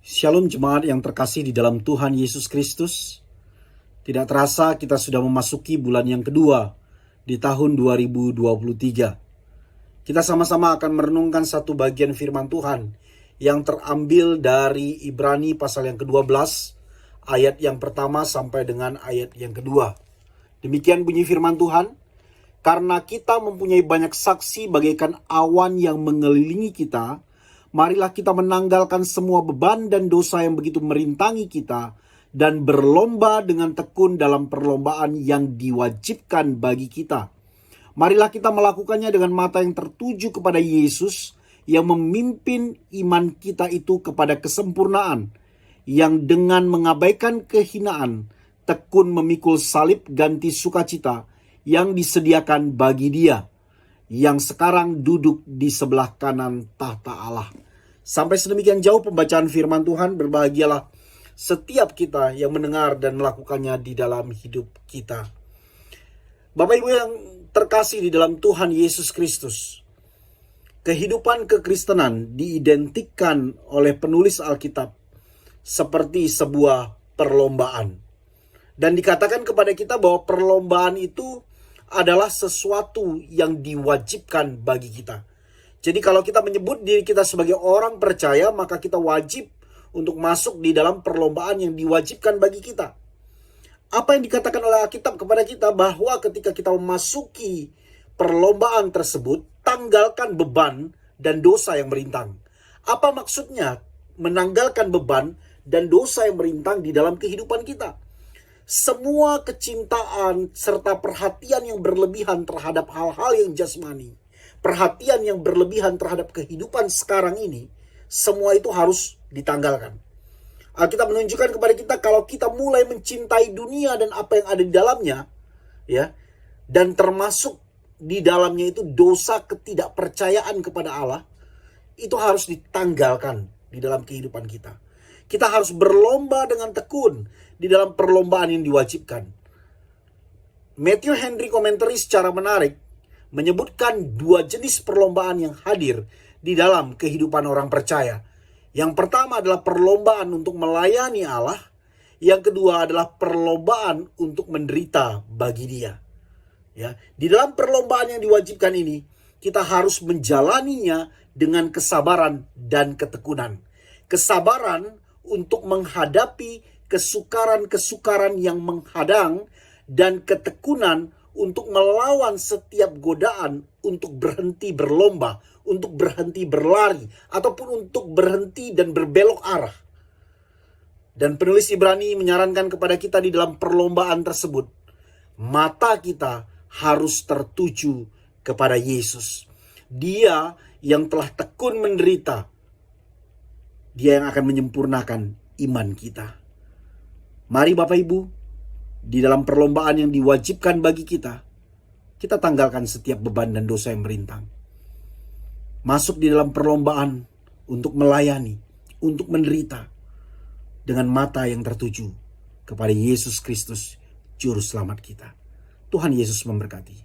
Shalom jemaat yang terkasih di dalam Tuhan Yesus Kristus. Tidak terasa kita sudah memasuki bulan yang kedua di tahun 2023. Kita sama-sama akan merenungkan satu bagian firman Tuhan yang terambil dari Ibrani pasal yang ke-12 ayat yang pertama sampai dengan ayat yang kedua. Demikian bunyi firman Tuhan. Karena kita mempunyai banyak saksi bagaikan awan yang mengelilingi kita, marilah kita menanggalkan semua beban dan dosa yang begitu merintangi kita dan berlomba dengan tekun dalam perlombaan yang diwajibkan bagi kita. Marilah kita melakukannya dengan mata yang tertuju kepada Yesus yang memimpin iman kita itu kepada kesempurnaan, yang dengan mengabaikan kehinaan tekun memikul salib ganti sukacita yang disediakan bagi Dia yang sekarang duduk di sebelah kanan tahta Allah. Sampai sedemikian jauh pembacaan firman Tuhan. Berbahagialah setiap kita yang mendengar dan melakukannya di dalam hidup kita. Bapak Ibu yang terkasih di dalam Tuhan Yesus Kristus, kehidupan kekristenan diidentikan oleh penulis Alkitab seperti sebuah perlombaan. Dan dikatakan kepada kita bahwa perlombaan itu adalah sesuatu yang diwajibkan bagi kita. Jadi kalau kita menyebut diri kita sebagai orang percaya, maka kita wajib untuk masuk di dalam perlombaan yang diwajibkan bagi kita. Apa yang dikatakan oleh Alkitab kepada kita bahwa ketika kita memasuki perlombaan tersebut, tanggalkan beban dan dosa yang merintang. Apa maksudnya menanggalkan beban dan dosa yang merintang di dalam kehidupan kita? Semua kecintaan serta perhatian yang berlebihan terhadap hal-hal yang jasmani, perhatian yang berlebihan terhadap kehidupan sekarang ini, semua itu harus ditanggalkan. Alkitab menunjukkan kepada kita kalau kita mulai mencintai dunia dan apa yang ada di dalamnya, ya, dan termasuk di dalamnya itu dosa ketidakpercayaan kepada Allah, itu harus ditanggalkan di dalam kehidupan kita. Kita harus berlomba dengan tekun di dalam perlombaan yang diwajibkan. Matthew Henry Commentary secara menarik menyebutkan dua jenis perlombaan yang hadir di dalam kehidupan orang percaya. Yang pertama adalah perlombaan untuk melayani Allah. Yang kedua adalah perlombaan untuk menderita bagi Dia. Ya, di dalam perlombaan yang diwajibkan ini, kita harus menjalaninya dengan kesabaran dan ketekunan. Kesabaran untuk menghadapi kesukaran-kesukaran yang menghadang, dan ketekunan untuk melawan setiap godaan untuk berhenti berlomba, untuk berhenti berlari, ataupun untuk berhenti dan berbelok arah. Dan penulis Ibrani menyarankan kepada kita di dalam perlombaan tersebut, mata kita harus tertuju kepada Yesus. Dia yang telah tekun menderita, Dia yang akan menyempurnakan iman kita. Mari Bapak Ibu, di dalam perlombaan yang diwajibkan bagi kita, kita tanggalkan setiap beban dan dosa yang merintang. Masuk di dalam perlombaan untuk melayani, untuk menderita, dengan mata yang tertuju kepada Yesus Kristus, Juru Selamat kita. Tuhan Yesus memberkati.